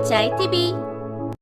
터치아이 TV.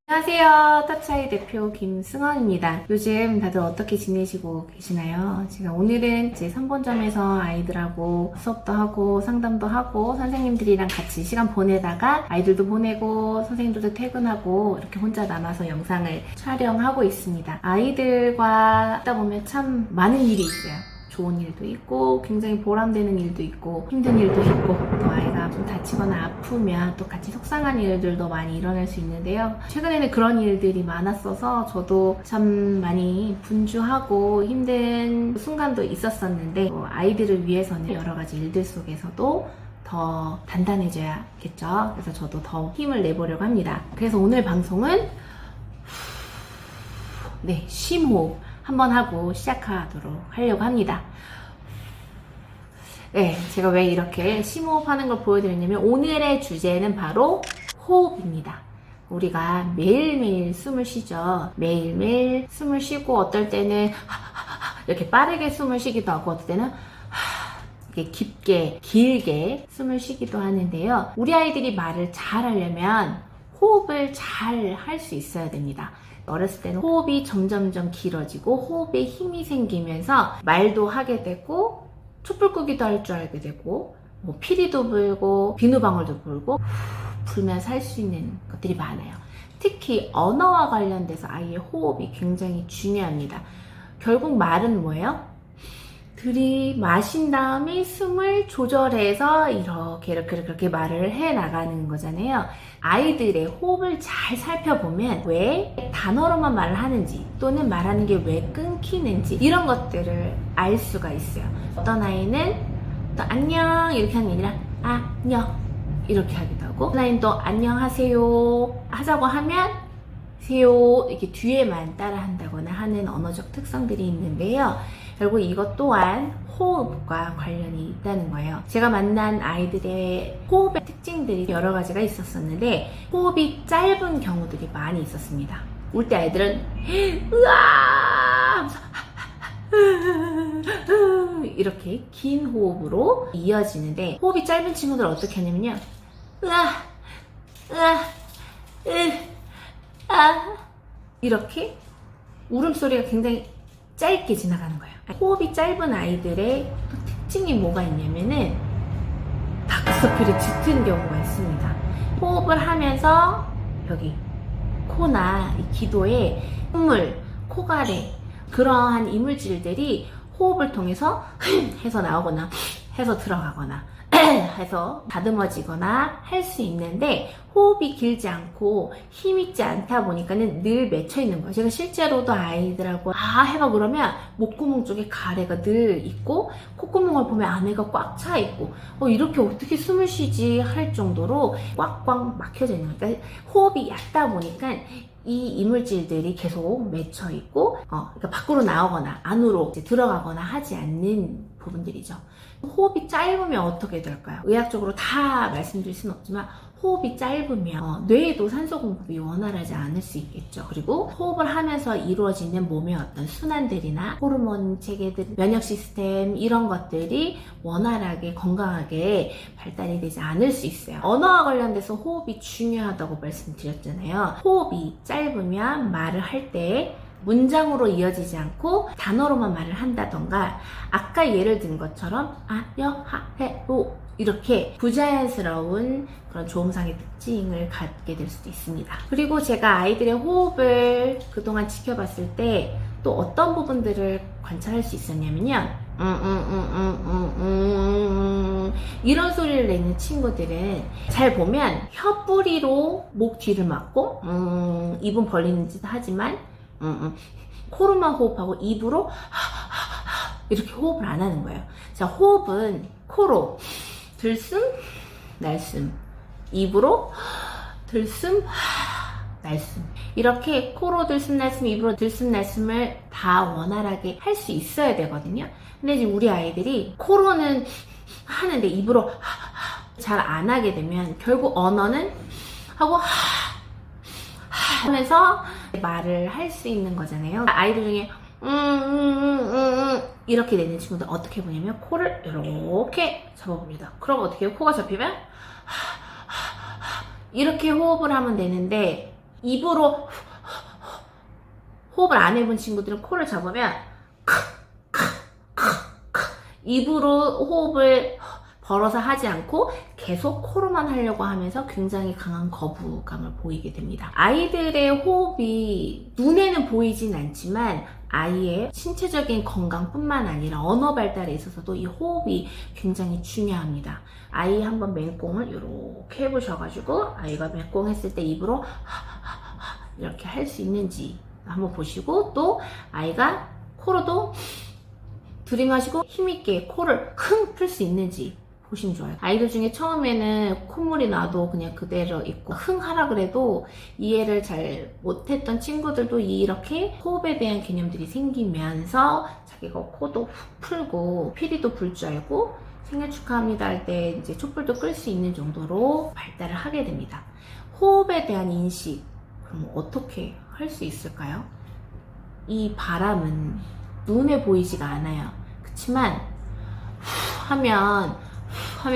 안녕하세요. 터치아이 대표 김승원입니다. 요즘 다들 어떻게 지내시고 계시나요? 제가 오늘은 제 3본점에서 아이들하고 수업도 하고 상담도 하고 선생님들이랑 같이 시간 보내다가 아이들도 보내고 선생님들도 퇴근하고 이렇게 혼자 남아서 영상을 촬영하고 있습니다. 아이들과 하다 보면 참 많은 일이 있어요. 좋은 일도 있고 굉장히 보람되는 일도 있고 힘든 일도 있고 또 아이가 좀 다치거나 아프면 또 같이 속상한 일들도 많이 일어날 수 있는데요. 최근에는 그런 일들이 많았어서 저도 참 많이 분주하고 힘든 순간도 있었었는데 아이들을 위해서는 여러 가지 일들 속에서도 더 단단해져야겠죠. 그래서 저도 더 힘을 내보려고 합니다. 그래서 오늘 방송은 심호흡 한번 하고 시작하도록 하려고 합니다. 네, 제가 왜 이렇게 심호흡 하는 걸 보여드렸냐면 오늘의 주제는 바로 호흡입니다. 우리가 매일매일 숨을 쉬죠. 매일매일 숨을 쉬고 어떨 때는 이렇게 빠르게 숨을 쉬기도 하고 어떨 때는 이렇게 깊게 길게 숨을 쉬기도 하는데요. 우리 아이들이 말을 잘 하려면 호흡을 잘 할 수 있어야 됩니다. 어렸을 때는 호흡이 점점점 길어지고 호흡에 힘이 생기면서 말도 하게 되고 촛불 끄기도 할 줄 알게 되고 피리도 불고 비누방울도 불고 불면서 할 수 있는 것들이 많아요. 특히 언어와 관련돼서 아이의 호흡이 굉장히 중요합니다. 결국 말은 뭐예요? 들이마신 다음에 숨을 조절해서 이렇게 말을 해 나가는 거잖아요. 아이들의 호흡을 잘 살펴보면 왜 단어로만 말을 하는지 또는 말하는 게 왜 끊기는지 이런 것들을 알 수가 있어요. 어떤 아이는 또 안녕 이렇게 하는 게 아니라 안녕 이렇게 하기도 하고 어떤 아이는 또 안녕하세요 하자고 하면 세요 이렇게 뒤에만 따라 한다거나 하는 언어적 특성들이 있는데요. 결국 이것 또한 호흡과 관련이 있다는 거예요. 제가 만난 아이들의 호흡의 특징들이 여러 가지가 있었었는데 호흡이 짧은 경우들이 많이 있었습니다. 울 때 아이들은 으아 이렇게 긴 호흡으로 이어지는데 호흡이 짧은 친구들 어떻게 하냐면요. 으아 이렇게 울음소리가 굉장히 짧게 지나가는 거예요. 호흡이 짧은 아이들의 특징이 뭐가 있냐면은 다크서클이 짙은 경우가 있습니다. 호흡을 하면서 여기 코나 이 기도에 콧물, 코가래 그러한 이물질들이 호흡을 통해서 해서 나오거나 해서 들어가거나 해서 다듬어지거나 할 수 있는데 호흡이 길지 않고 힘있지 않다 보니까는 늘 맺혀 있는 거예요. 제가 실제로도 아이들하고 해봐 그러면 목구멍 쪽에 가래가 늘 있고 콧구멍을 보면 안에가 꽉 차 있고 이렇게 어떻게 숨을 쉬지 할 정도로 꽉꽉 막혀져 있는 거예요. 그러니까 호흡이 얕다 보니까 이 이물질들이 계속 맺혀 있고 그러니까 밖으로 나오거나 안으로 이제 들어가거나 하지 않는 부분들이죠. 호흡이 짧으면 어떻게 될까요? 의학적으로 다 말씀드릴 수는 없지만 호흡이 짧으면 뇌에도 산소 공급이 원활하지 않을 수 있겠죠. 그리고 호흡을 하면서 이루어지는 몸의 어떤 순환들이나 호르몬 체계들, 면역 시스템 이런 것들이 원활하게 건강하게 발달이 되지 않을 수 있어요. 언어와 관련돼서 호흡이 중요하다고 말씀드렸잖아요. 호흡이 짧으면 말을 할 때 문장으로 이어지지 않고 단어로만 말을 한다던가 아까 예를 든 것처럼 요 이렇게 부자연스러운 그런 조음상의 특징을 갖게 될 수도 있습니다. 그리고 제가 아이들의 호흡을 그동안 지켜봤을 때 또 어떤 부분들을 관찰할 수 있었냐면요. 이런 소리를 내는 친구들은 잘 보면 혀뿌리로 목 뒤를 막고 입은 벌리는 짓 하지만 코로만 호흡하고 입으로 이렇게 호흡을 안 하는 거예요. 자, 호흡은 코로 들숨, 날숨, 입으로 들숨, 날숨 이렇게 코로 들숨, 날숨, 입으로 들숨, 날숨을 다 원활하게 할 수 있어야 되거든요. 근데 이제 우리 아이들이 코로는 하는데 입으로 잘 안 하게 되면 결국 언어는 하고 하면서 말을 할 수 있는 거잖아요. 아이들 중에 이렇게 내는 친구들 어떻게 보냐면 코를 이렇게 잡아봅니다. 그럼 어떻게 해요? 코가 잡히면 이렇게 호흡을 하면 되는데 입으로 호흡을 안 해본 친구들은 코를 잡으면 입으로 호흡을 벌어서 하지 않고 계속 코로만 하려고 하면서 굉장히 강한 거부감을 보이게 됩니다. 아이들의 호흡이 눈에는 보이진 않지만 아이의 신체적인 건강뿐만 아니라 언어 발달에 있어서도 이 호흡이 굉장히 중요합니다. 아이 한번 맹꽁을 이렇게 해보셔가지고 아이가 맹꽁 했을 때 입으로 이렇게 할 수 있는지 한번 보시고, 또 아이가 코로도 들이마시고 힘있게 코를 흥 풀 수 있는지 보시면 좋아요. 아이들 중에 처음에는 콧물이 나도 그냥 그대로 있고 흥 하라 그래도 이해를 잘 못했던 친구들도 이렇게 호흡에 대한 개념들이 생기면서 자기가 코도 훅 풀고 피리도 불 줄 알고 생일 축하합니다 할 때 이제 촛불도 끌 수 있는 정도로 발달을 하게 됩니다. 호흡에 대한 인식, 그럼 어떻게 할 수 있을까요? 이 바람은 눈에 보이지가 않아요. 그치만 하면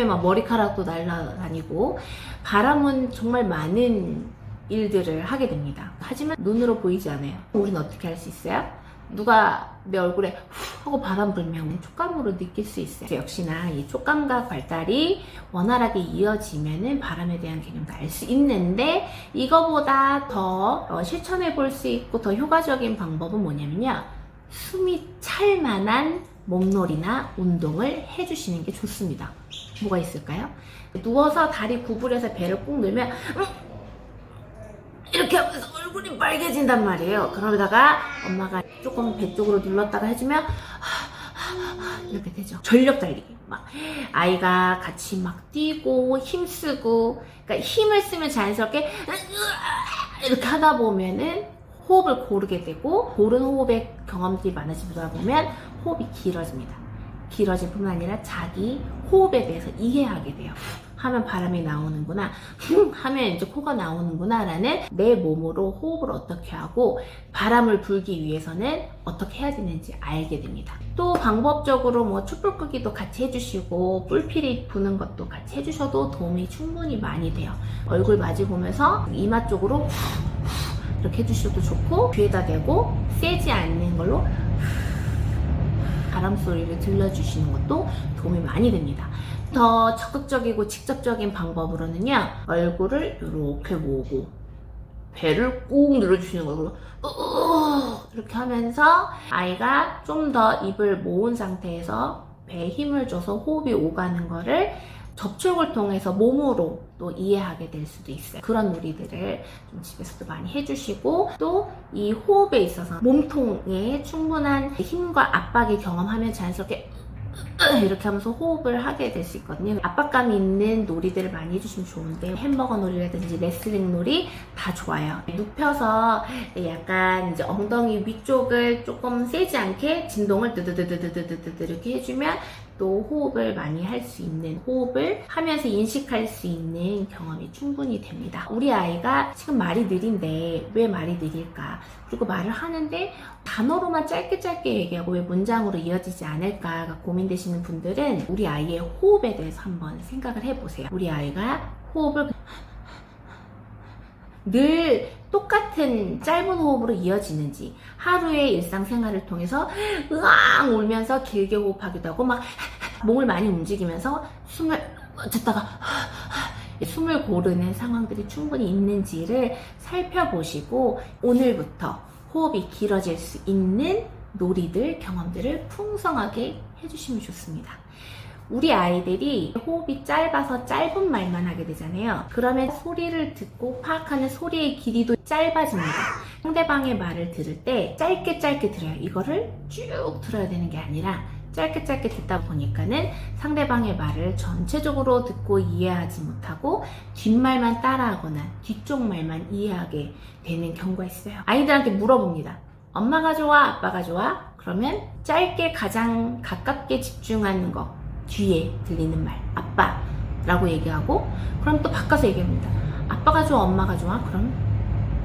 막 머리카락도 날아다니고 바람은 정말 많은 일들을 하게 됩니다. 하지만 눈으로 보이지 않아요. 우리는 어떻게 할 수 있어요? 누가 내 얼굴에 후 하고 바람 불면 촉감으로 느낄 수 있어요. 역시나 이 촉감각 발달이 원활하게 이어지면은 바람에 대한 개념도 알 수 있는데, 이거보다 더 실천해 볼 수 있고 더 효과적인 방법은 뭐냐면요, 숨이 찰 만한 몸놀이나 운동을 해주시는 게 좋습니다. 뭐가 있을까요? 누워서 다리 구부려서 배를 꾹 누르면 이렇게 하면서 얼굴이 빨개진단 말이에요. 그러다가 엄마가 조금 배 쪽으로 눌렀다가 해주면 이렇게 되죠. 전력 달리기. 막 아이가 같이 막 뛰고 힘쓰고, 그러니까 힘을 쓰면 자연스럽게 이렇게 하다 보면은 호흡을 고르게 되고, 고른 호흡의 경험들이 많아지다 보면 호흡이 길어집니다. 길어질 뿐만 아니라 자기 호흡에 대해서 이해하게 돼요. 하면 바람이 나오는구나, 하면 이제 코가 나오는구나 라는 내 몸으로 호흡을 어떻게 하고 바람을 불기 위해서는 어떻게 해야 되는지 알게 됩니다. 또 방법적으로 뭐 촛불 끄기도 같이 해주시고 뿔피리 부는 것도 같이 해주셔도 도움이 충분히 많이 돼요. 얼굴 마주 보면서 이마 쪽으로 이렇게 해주셔도 좋고, 귀에다 대고 세지 않는 걸로 바람 소리를 들려주시는 것도 도움이 많이 됩니다. 더 적극적이고 직접적인 방법으로는요, 얼굴을 이렇게 모으고 배를 꾹 눌러주시는 거고 이렇게 하면서 아이가 좀 더 입을 모은 상태에서 배에 힘을 줘서 호흡이 오가는 거를 접촉을 통해서 몸으로 또 이해하게 될 수도 있어요. 그런 놀이들을 좀 집에서도 많이 해주시고, 또 이 호흡에 있어서 몸통에 충분한 힘과 압박을 경험하면 자연스럽게 이렇게 하면서 호흡을 하게 될 수 있거든요. 압박감이 있는 놀이들을 많이 해주시면 좋은데, 햄버거 놀이라든지 레슬링 놀이 다 좋아요. 눕혀서 약간 이제 엉덩이 위쪽을 조금 세지 않게 진동을 드드드드드드드 이렇게 해주면 또 호흡을 많이 할 수 있는, 호흡을 하면서 인식할 수 있는 경험이 충분히 됩니다. 우리 아이가 지금 말이 느린데 왜 말이 느릴까? 그리고 말을 하는데 단어로만 짧게 얘기하고 왜 문장으로 이어지지 않을까가 고민되시는 분들은 우리 아이의 호흡에 대해서 한번 생각을 해보세요. 우리 아이가 호흡을 늘 똑같은 짧은 호흡으로 이어지는지, 하루의 일상생활을 통해서 으앙 울면서 길게 호흡하기도 하고 막 몸을 많이 움직이면서 숨을 쳤다가 숨을 고르는 상황들이 충분히 있는지를 살펴보시고, 오늘부터 호흡이 길어질 수 있는 놀이들, 경험들을 풍성하게 해주시면 좋습니다. 우리 아이들이 호흡이 짧아서 짧은 말만 하게 되잖아요. 그러면 소리를 듣고 파악하는 소리의 길이도 짧아집니다. 상대방의 말을 들을 때 짧게 들어요. 이거를 쭉 들어야 되는 게 아니라 짧게 듣다 보니까는 상대방의 말을 전체적으로 듣고 이해하지 못하고 뒷말만 따라하거나 뒤쪽 말만 이해하게 되는 경우가 있어요. 아이들한테 물어봅니다. 엄마가 좋아? 아빠가 좋아? 그러면 짧게 가장 가깝게 집중하는 거, 뒤에 들리는 말, 아빠라고 얘기하고, 그럼 또 바꿔서 얘기합니다. 아빠가 좋아? 엄마가 좋아? 그럼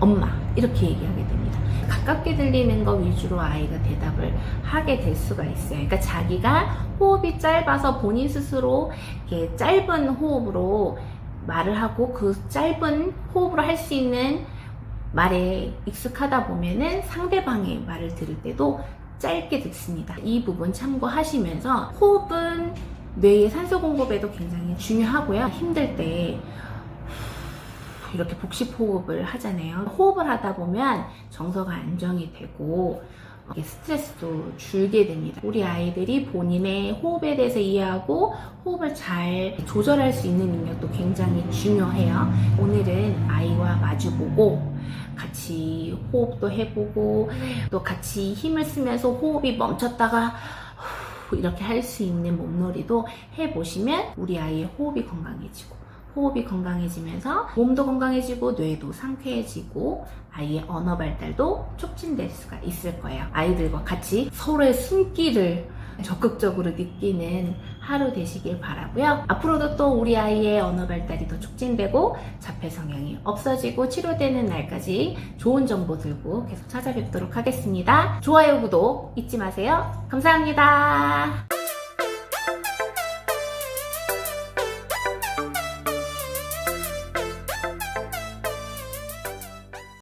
엄마, 이렇게 얘기하게 됩니다. 가깝게 들리는 거 위주로 아이가 대답을 하게 될 수가 있어요. 그러니까 자기가 호흡이 짧아서 본인 스스로 이렇게 짧은 호흡으로 말을 하고 그 짧은 호흡으로 할 수 있는 말에 익숙하다 보면은 상대방의 말을 들을 때도 짧게 듣습니다. 이 부분 참고하시면서 호흡은 뇌의 산소 공급에도 굉장히 중요하고요. 힘들 때 이렇게 복식 호흡을 하잖아요. 호흡을 하다 보면 정서가 안정이 되고 스트레스도 줄게 됩니다. 우리 아이들이 본인의 호흡에 대해서 이해하고 호흡을 잘 조절할 수 있는 능력도 굉장히 중요해요. 오늘은 아이와 마주보고 같이 호흡도 해보고 또 같이 힘을 쓰면서 호흡이 멈췄다가 이렇게 할 수 있는 몸놀이도 해보시면 우리 아이의 호흡이 건강해지고 호흡이 건강해지면서 몸도 건강해지고 뇌도 상쾌해지고 아이의 언어 발달도 촉진될 수가 있을 거예요. 아이들과 같이 서로의 숨기를 적극적으로 느끼는 하루 되시길 바라고요. 앞으로도 또 우리 아이의 언어 발달이 더 촉진되고 자폐 성향이 없어지고 치료되는 날까지 좋은 정보 들고 계속 찾아뵙도록 하겠습니다. 좋아요, 구독 잊지 마세요. 감사합니다.